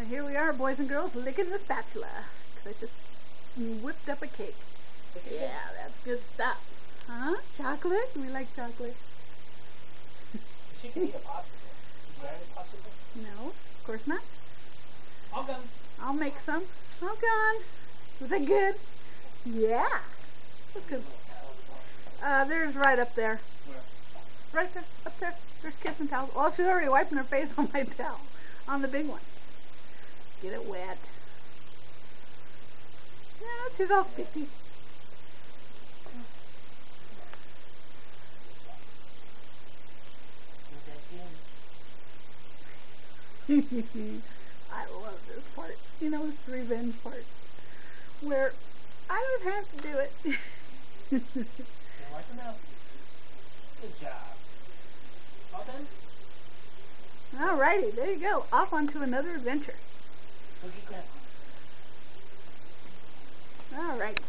Here we are, boys and girls, licking the spatula. I just whipped up a cake. Yeah, that's good stuff. Huh? Chocolate? We like chocolate. She can eat a popsicle. You got any popsicle? No, of course not. I'll come. I'll make some. Oh, gone. Was that good? Yeah. That's good. There's right up there. Where? Right there. Up there. There's kissing towels. Oh, she's already wiping her face on my towel. On the big one. Get it wet. Yeah, she's all sticky. I love this part. You know, it's the revenge part. Where I don't have to do it. Yeah, wipe them out. Good job. All done? Alrighty, there you go. Off onto another adventure. Look at that. Alright.